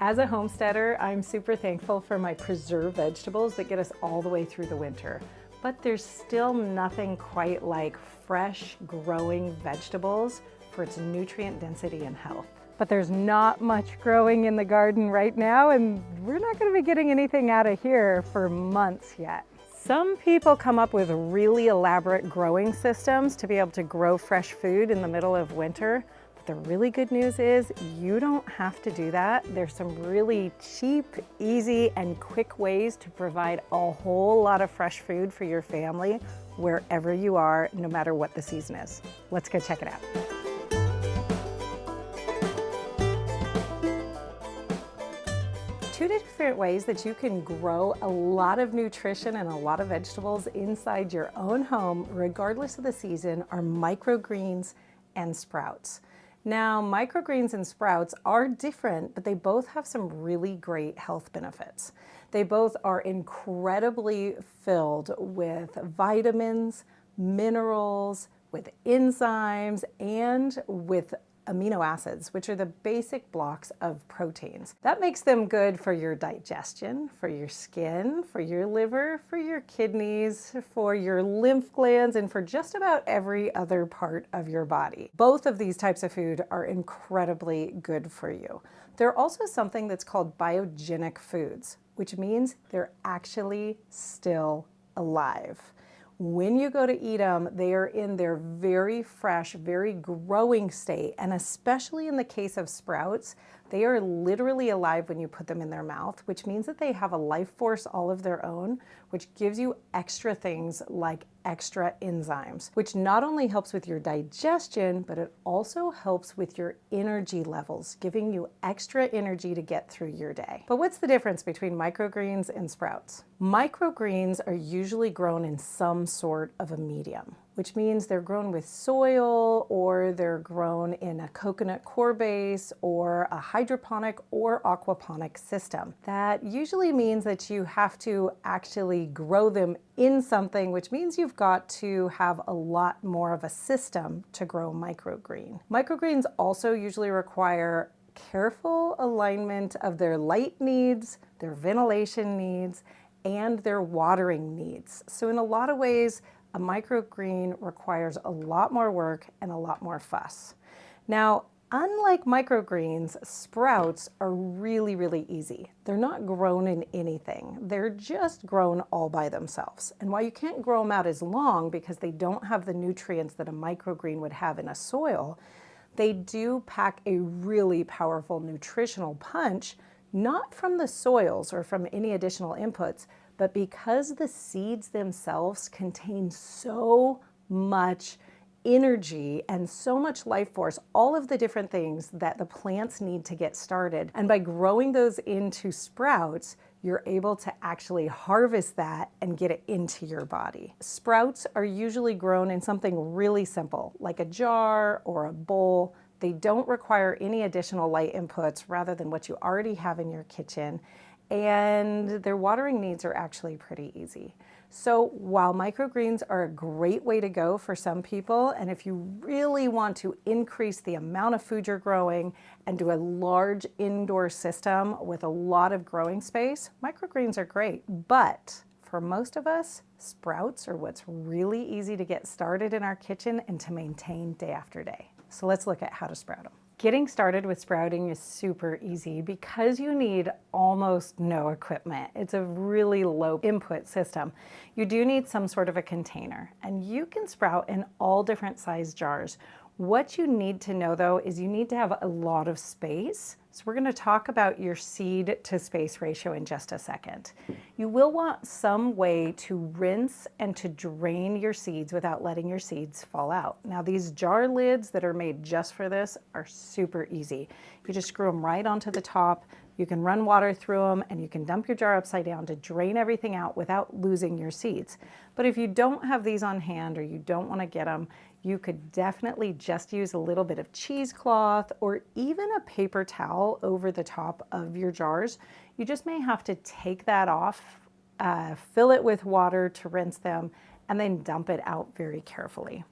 As a homesteader, I'm super thankful for my preserved vegetables that get us all the way through the winter. But there's still nothing quite like fresh growing vegetables for its nutrient density and health. But there's not much growing in the garden right now, and we're not going to be getting anything out of here for months yet. Some people come up with really elaborate growing systems to be able to grow fresh food in the middle of winter. The really good news is you don't have to do that. There's some really cheap, easy, and quick ways to provide a whole lot of fresh food for your family wherever you are, no matter what the season is. Let's go check it out. Two different ways that you can grow a lot of nutrition and a lot of vegetables inside your own home, regardless of the season, are microgreens and sprouts. Now, microgreens and sprouts are different, but they both have some really great health benefits. They both are incredibly filled with vitamins, minerals, with enzymes, and with amino acids, which are the basic blocks of proteins. That makes them good for your digestion, for your skin, for your liver, for your kidneys, for your lymph glands, and for just about every other part of your body. Both of these types of food are incredibly good for you. They're also something that's called biogenic foods, which means they're actually still alive. When you go to eat them, they are in their very fresh, very growing state. And especially in the case of sprouts, they are literally alive when you put them in their mouth, which means that they have a life force all of their own, which gives you extra things like extra enzymes, which not only helps with your digestion, but it also helps with your energy levels, giving you extra energy to get through your day. But what's the difference between microgreens and sprouts? Microgreens are usually grown in some sort of a medium, which means they're grown with soil, or they're grown in a coconut coir base, or a hydroponic or aquaponic system. That usually means that you have to actually grow them in something, which means you've got to have a lot more of a system to grow microgreen. Microgreens also usually require careful alignment of their light needs, their ventilation needs, and their watering needs. So in a lot of ways, a microgreen requires a lot more work and a lot more fuss. Now, unlike microgreens, sprouts are really, really easy. They're not grown in anything. They're just grown all by themselves. And while you can't grow them out as long because they don't have the nutrients that a microgreen would have in a soil, they do pack a really powerful nutritional punch, not from the soils or from any additional inputs, but because the seeds themselves contain so much energy and so much life force, all of the different things that the plants need to get started. And by growing those into sprouts, you're able to actually harvest that and get it into your body. Sprouts are usually grown in something really simple, like a jar or a bowl. They don't require any additional light inputs rather than what you already have in your kitchen. And their watering needs are actually pretty easy. So while microgreens are a great way to go for some people, and if you really want to increase the amount of food you're growing and do a large indoor system with a lot of growing space, microgreens are great. But for most of us, sprouts are what's really easy to get started in our kitchen and to maintain day after day. So let's look at how to sprout them. Getting started with sprouting is super easy because you need almost no equipment. It's a really low input system. You do need some sort of a container, and you can sprout in all different size jars. What you need to know though is you need to have a lot of space. So we're going to talk about your seed to space ratio in just a second. You will want some way to rinse and to drain your seeds without letting your seeds fall out. Now these jar lids that are made just for this are super easy. You just screw them right onto the top. You can run water through them, and you can dump your jar upside down to drain everything out without losing your seeds. But if you don't have these on hand, or you don't want to get them, you could definitely just use a little bit of cheesecloth or even a paper towel over the top of your jars. You just may have to take that off, fill it with water to rinse them, and then dump it out very carefully.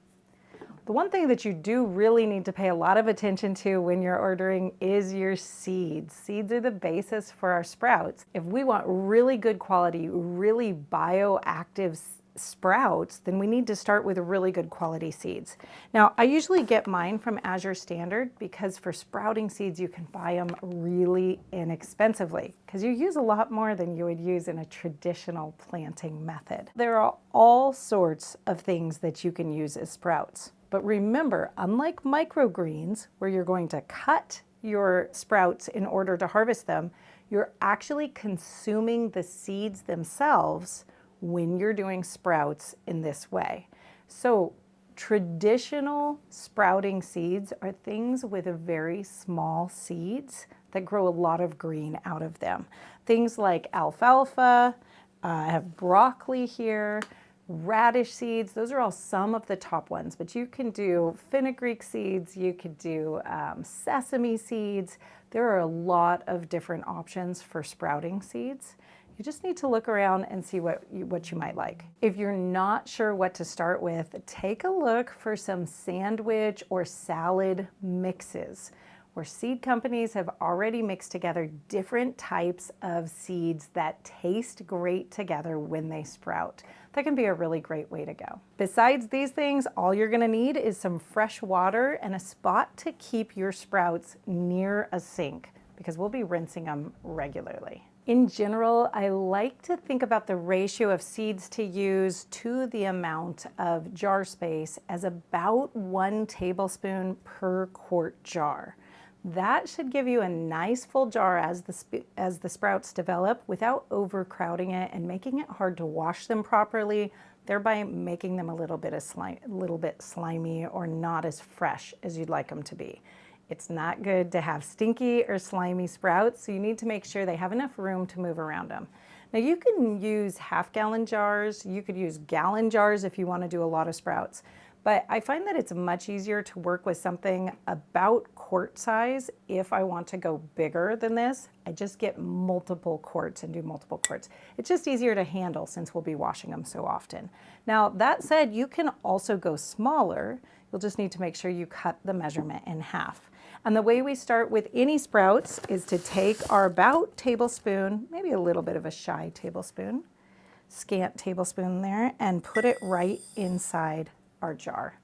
The one thing that you do really need to pay a lot of attention to when you're ordering is your seeds. Seeds are the basis for our sprouts. If we want really good quality, really bioactive sprouts, then we need to start with really good quality seeds. Now, I usually get mine from Azure Standard because for sprouting seeds, you can buy them really inexpensively because you use a lot more than you would use in a traditional planting method. There are all sorts of things that you can use as sprouts. But remember, unlike microgreens, where you're going to cut your sprouts in order to harvest them, you're actually consuming the seeds themselves when you're doing sprouts in this way. So traditional sprouting seeds are things with a very small seeds that grow a lot of green out of them. Things like alfalfa, I have broccoli here, radish seeds, those are all some of the top ones, but you can do fenugreek seeds, you could do sesame seeds. There are a lot of different options for sprouting seeds. You just need to look around and see what you might like. If you're not sure what to start with, take a look for some sandwich or salad mixes, where seed companies have already mixed together different types of seeds that taste great together when they sprout. That can be a really great way to go. Besides these things, all you're gonna need is some fresh water and a spot to keep your sprouts near a sink, because we'll be rinsing them regularly. In general, I like to think about the ratio of seeds to use to the amount of jar space as about 1 tablespoon per quart jar. That should give you a nice full jar as the sprouts develop without overcrowding it and making it hard to wash them properly, thereby making them a little bit slimy or not as fresh as you'd like them to be. It's not good to have stinky or slimy sprouts, so you need to make sure they have enough room to move around them. Now you can use half-gallon jars, you could use gallon jars if you want to do a lot of sprouts, but I find that it's much easier to work with something about quart size. If I want to go bigger than this, I just get multiple quarts and do multiple quarts. It's just easier to handle since we'll be washing them so often. Now that said, you can also go smaller. You'll just need to make sure you cut the measurement in half. And the way we start with any sprouts is to take our about tablespoon, maybe a little bit of a shy tablespoon, scant tablespoon there, and put it right inside our jar.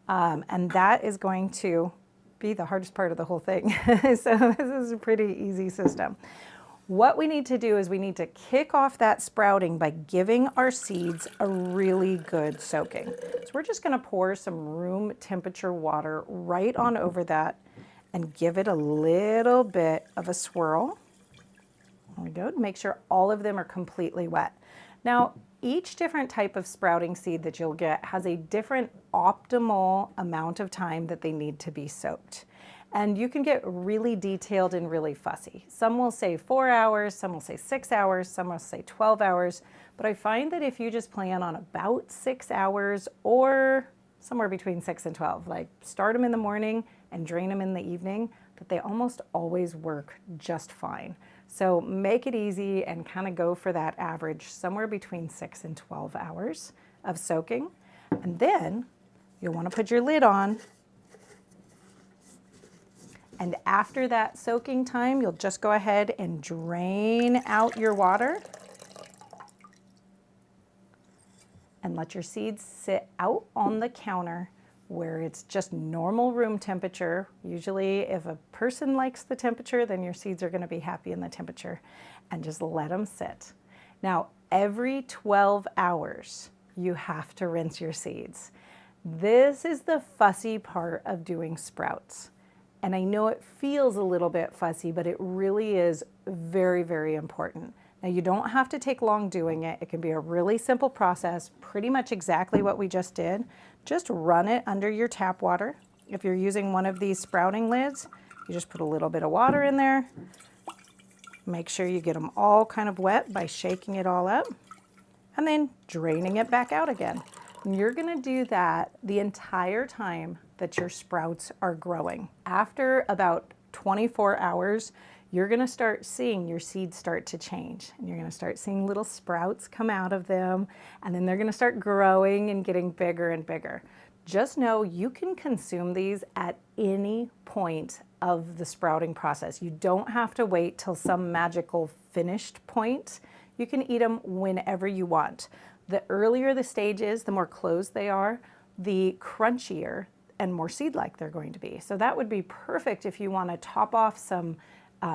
And that is going to be the hardest part of the whole thing. So this is a pretty easy system. What we need to do is we need to kick off that sprouting by giving our seeds a really good soaking. So we're just gonna pour some room temperature water right on over that and give it a little bit of a swirl. There we go, to make sure all of them are completely wet. Now, each different type of sprouting seed that you'll get has a different optimal amount of time that they need to be soaked. And you can get really detailed and really fussy. Some will say 4 hours, some will say 6 hours, some will say 12 hours. But I find that if you just plan on about 6 hours or somewhere between 6 and 12, like start them in the morning and drain them in the evening, that they almost always work just fine. So make it easy and kind of go for that average somewhere between 6 and 12 hours of soaking. And then you'll want to put your lid on. And after that soaking time, you'll just go ahead and drain out your water and let your seeds sit out on the counter where it's just normal room temperature. Usually if a person likes the temperature, then your seeds are going to be happy in the temperature, and just let them sit. Now, every 12 hours, you have to rinse your seeds. This is the fussy part of doing sprouts. And I know it feels a little bit fussy, but it really is very, very important. Now, you don't have to take long doing it. It can be a really simple process, pretty much exactly what we just did. Just run it under your tap water. If you're using one of these sprouting lids, you just put a little bit of water in there. Make sure you get them all kind of wet by shaking it all up and then draining it back out again. And you're gonna do that the entire time that your sprouts are growing. After about 24 hours, you're gonna start seeing your seeds start to change, and you're gonna start seeing little sprouts come out of them, and then they're gonna start growing and getting bigger and bigger. just know you can consume these at any point of the sprouting process. You don't have to wait till some magical finished point. You can eat them whenever you want. The earlier the stage is, the more closed they are, the crunchier and more seed-like they're going to be. So that would be perfect if you want to top off some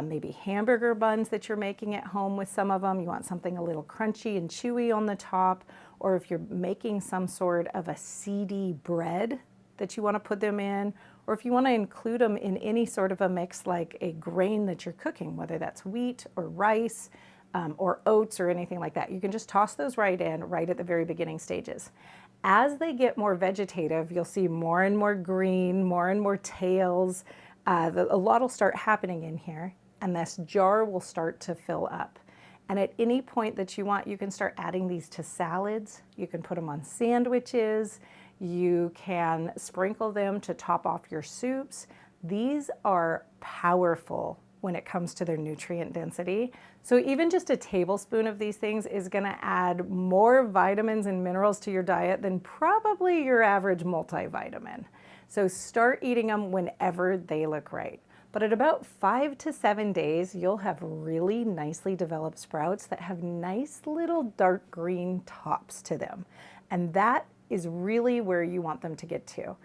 maybe hamburger buns that you're making at home with some of them. You want something a little crunchy and chewy on the top, or if you're making some sort of a seedy bread that you want to put them in, or if you want to include them in any sort of a mix like a grain that you're cooking, whether that's wheat or rice or oats or anything like that. You can just toss those right in right at the very beginning stages. As they get more vegetative, you'll see more and more green, more and more tails. A lot will start happening in here, and this jar will start to fill up. And at any point that you want, you can start adding these to salads. You can put them on sandwiches. You can sprinkle them to top off your soups. These are powerful when it comes to their nutrient density. So even just a tablespoon of these things is gonna add more vitamins and minerals to your diet than probably your average multivitamin. So start eating them whenever they look right. But at about 5 to 7 days, you'll have really nicely developed sprouts that have nice little dark green tops to them. And that is really where you want them to get to.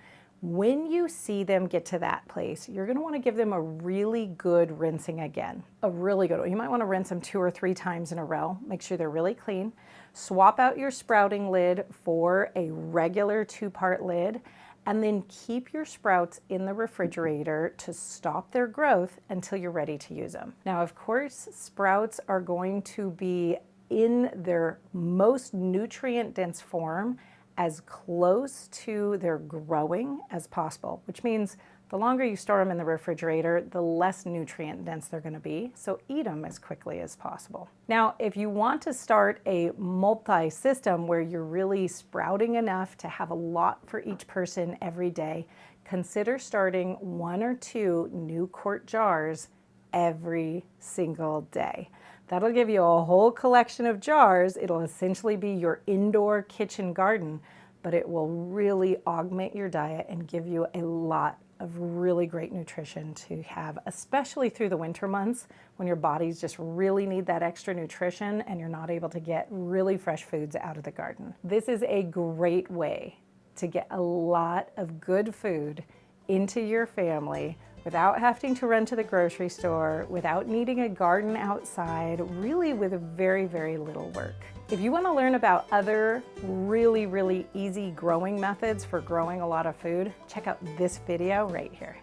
When you see them get to that place, you're gonna wanna give them a really good rinsing again. A really good one. You might wanna rinse them 2 or 3 times in a row. Make sure they're really clean. Swap out your sprouting lid for a regular 2-part lid, and then keep your sprouts in the refrigerator to stop their growth until you're ready to use them. Now, of course, sprouts are going to be in their most nutrient-dense form as close to their growing as possible, which means the longer you store them in the refrigerator, the less nutrient dense they're gonna be, so eat them as quickly as possible. Now, if you want to start a multi-system where you're really sprouting enough to have a lot for each person every day, consider starting 1 or 2 new quart jars every single day. That'll give you a whole collection of jars. It'll essentially be your indoor kitchen garden, but it will really augment your diet and give you a lot of really great nutrition to have, especially through the winter months when your bodies just really need that extra nutrition and you're not able to get really fresh foods out of the garden. This is a great way to get a lot of good food into your family without having to run to the grocery store, without needing a garden outside, really with very, very little work. If you want to learn about other really, really easy growing methods for growing a lot of food, check out this video right here.